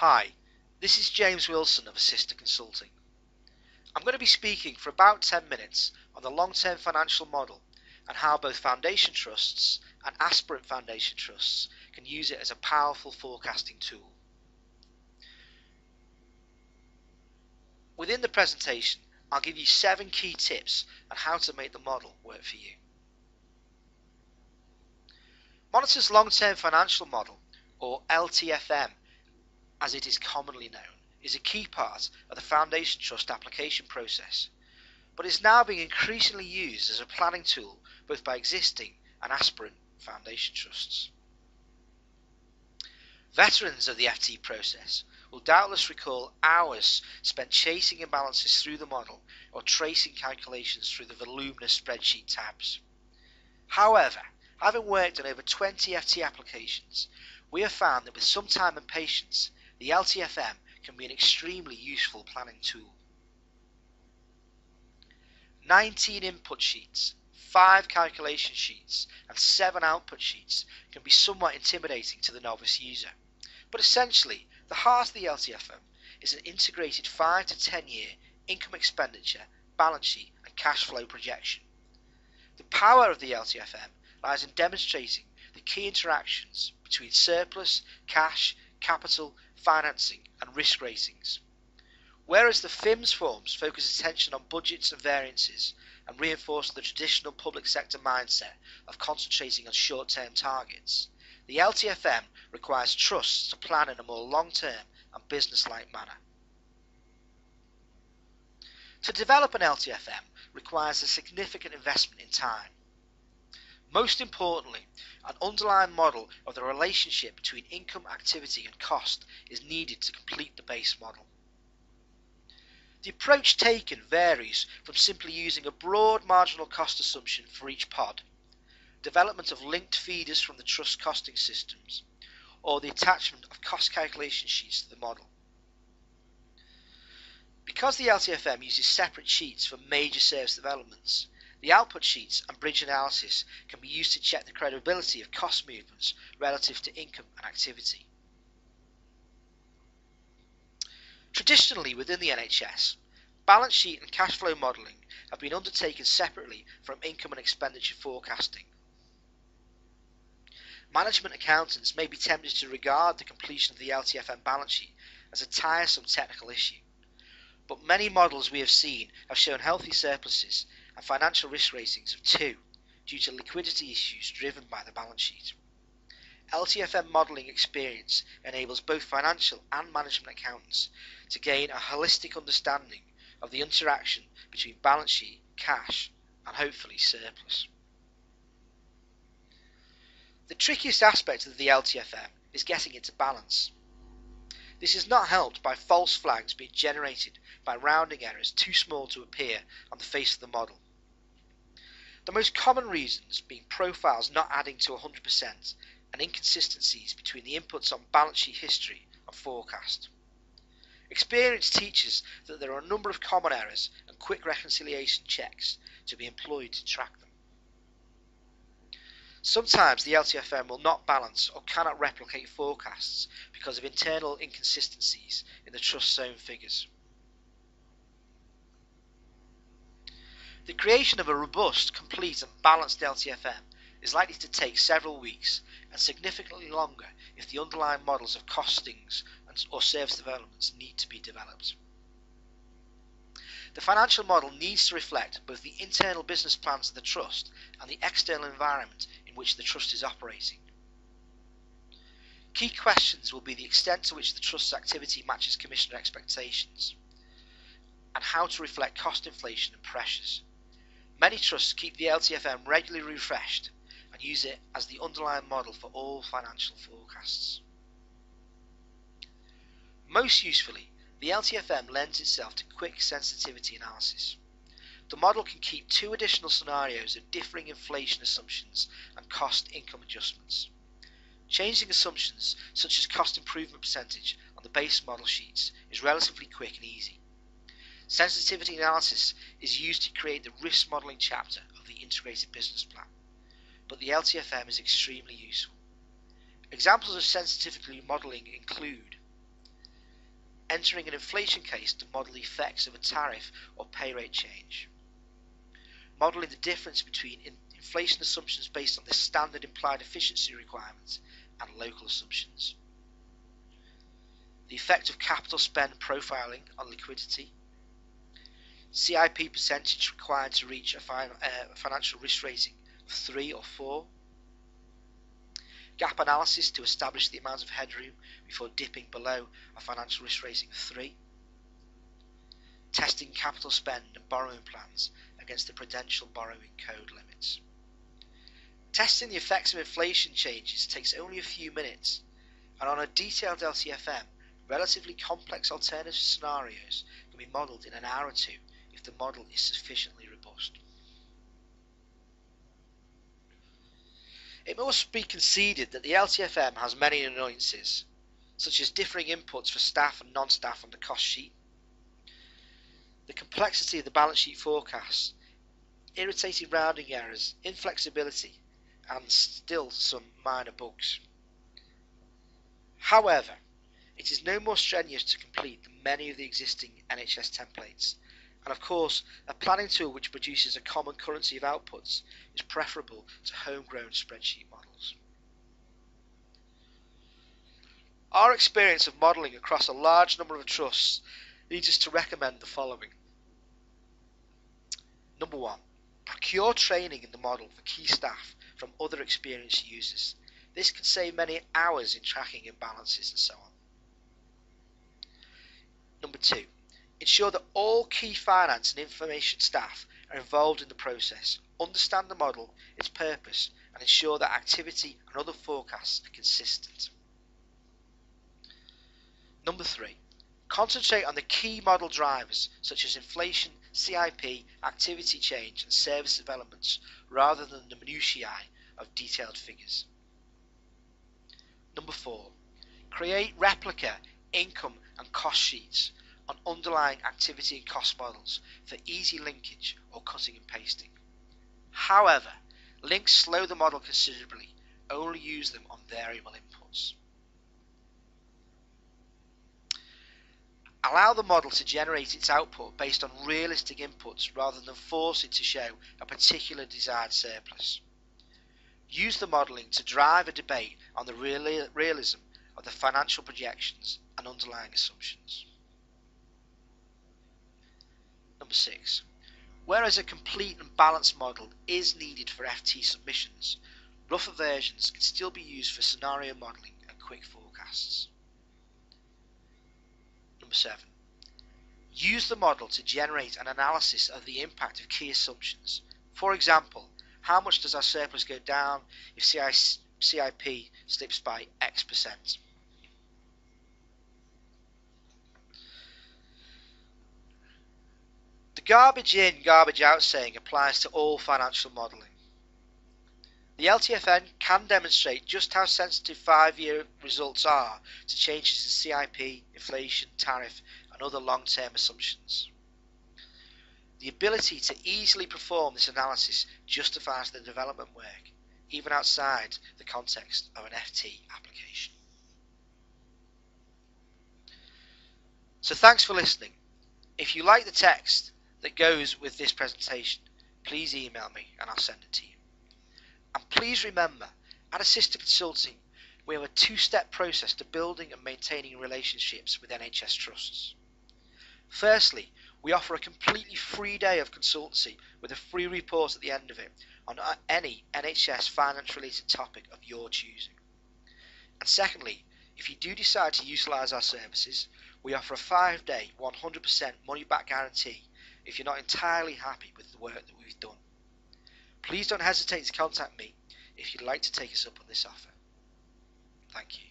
Hi, this is James Wilson of Assista Consulting. I'm going to be speaking for about 10 minutes on the long-term financial model and how both foundation trusts and aspirant foundation trusts can use it as a powerful forecasting tool. Within the presentation, I'll give you 7 key tips on how to make the model work for you. Monitor's long-term financial model, or LTFM, as it is commonly known, is a key part of the foundation trust application process, but is now being increasingly used as a planning tool both by existing and aspirant foundation trusts. Veterans of the FT process will doubtless recall hours spent chasing imbalances through the model or tracing calculations through the voluminous spreadsheet tabs. However, having worked on over 20 FT applications, we have found that with some time and patience, the LTFM can be an extremely useful planning tool. 19 input sheets, 5 calculation sheets, and 7 output sheets can be somewhat intimidating to the novice user. But essentially, the heart of the LTFM is an integrated 5 to 10 year income expenditure, balance sheet, and cash flow projection. The power of the LTFM lies in demonstrating the key interactions between surplus, cash, capital, financing, and risk ratings. Whereas the FIMS forms focus attention on budgets and variances and reinforce the traditional public sector mindset of concentrating on short-term targets, the LTFM requires trusts to plan in a more long-term and business-like manner. To develop an LTFM requires a significant investment in time. Most importantly, an underlying model of the relationship between income, activity and cost is needed to complete the base model. The approach taken varies from simply using a broad marginal cost assumption for each pod, development of linked feeders from the trust costing systems, or the attachment of cost calculation sheets to the model. Because the LTFM uses separate sheets for major service developments, the output sheets and bridge analysis can be used to check the credibility of cost movements relative to income and activity. Traditionally within the NHS, balance sheet and cash flow modelling have been undertaken separately from income and expenditure forecasting. Management accountants may be tempted to regard the completion of the LTFM balance sheet as a tiresome technical issue, but many models we have seen have shown healthy surpluses and financial risk ratings of 2 due to liquidity issues driven by the balance sheet. LTFM modelling experience enables both financial and management accountants to gain a holistic understanding of the interaction between balance sheet, cash, and hopefully surplus. The trickiest aspect of the LTFM is getting it to balance. This is not helped by false flags being generated by rounding errors too small to appear on the face of the model. The most common reasons being profiles not adding to 100% and inconsistencies between the inputs on balance sheet history and forecast. Experience teaches that there are a number of common errors and quick reconciliation checks to be employed to track them. Sometimes the LTFM will not balance or cannot replicate forecasts because of internal inconsistencies in the trust's own figures. The creation of a robust, complete and balanced LTFM is likely to take several weeks and significantly longer if the underlying models of costings or service developments need to be developed. The financial model needs to reflect both the internal business plans of the trust and the external environment in which the trust is operating. Key questions will be the extent to which the trust's activity matches commissioner expectations and how to reflect cost inflation and pressures. Many trusts keep the LTFM regularly refreshed and use it as the underlying model for all financial forecasts. Most usefully, the LTFM lends itself to quick sensitivity analysis. The model can keep 2 additional scenarios of differing inflation assumptions and cost-income adjustments. Changing assumptions such as cost improvement percentage on the base model sheets is relatively quick and easy. Sensitivity analysis is used to create the risk modelling chapter of the integrated business plan, but the LTFM is extremely useful. Examples of sensitivity modelling include entering an inflation case to model the effects of a tariff or pay rate change. Modelling the difference between inflation assumptions based on the standard implied efficiency requirements and local assumptions. The effect of capital spend profiling on liquidity. CIP percentage required to reach a financial risk rating of 3 or 4. Gap analysis to establish the amount of headroom before dipping below a financial risk rating of 3. Testing capital spend and borrowing plans against the Prudential Borrowing Code limits. Testing the effects of inflation changes takes only a few minutes, and on a detailed LTFM, relatively complex alternative scenarios can be modelled in an hour or two if the model is sufficiently robust. It must be conceded that the LTFM has many annoyances, such as differing inputs for staff and non-staff on the cost sheet, the complexity of the balance sheet forecasts, irritating rounding errors, inflexibility, and still some minor bugs. However, it is no more strenuous to complete than many of the existing NHS templates, and of course, a planning tool which produces a common currency of outputs is preferable to homegrown spreadsheet models. Our experience of modelling across a large number of trusts leads us to recommend the following. Number 1. Procure training in the model for key staff from other experienced users. This can save many hours in tracking imbalances and so on. Number 2. Ensure that all key finance and information staff are involved in the process, understand the model, its purpose, and ensure that activity and other forecasts are consistent. Number 3. Concentrate on the key model drivers such as inflation, CIP, activity change, and service developments rather than the minutiae of detailed figures. Number 4. Create replica, income, and cost sheets on underlying activity and cost models for easy linkage or cutting and pasting. However, links slow the model considerably. Only use them on variable inputs. Allow the model to generate its output based on realistic inputs rather than force it to show a particular desired surplus. Use the modelling to drive a debate on the realism of the financial projections and underlying assumptions. Number 6. Whereas a complete and balanced model is needed for FT submissions, rougher versions can still be used for scenario modelling and quick forecasts. Number 7. Use the model to generate an analysis of the impact of key assumptions. For example, how much does our surplus go down if CIP slips by X%? The garbage in, garbage out saying applies to all financial modelling. The LTFM can demonstrate just how sensitive 5-year results are to changes in CIP, inflation, tariff, and other long-term assumptions. The ability to easily perform this analysis justifies the development work, even outside the context of an FT application. So thanks for listening. If you like the text that goes with this presentation, please email me and I'll send it to you. And please remember, at Assisted Consulting, we have a 2-step process to building and maintaining relationships with NHS trusts. Firstly, we offer a completely free day of consultancy with a free report at the end of it on any NHS finance related topic of your choosing. And secondly, if you do decide to utilise our services, we offer a 5-day 100% money back guarantee if you're not entirely happy with the work that we've done. Please don't hesitate to contact me if you'd like to take us up on this offer. Thank you.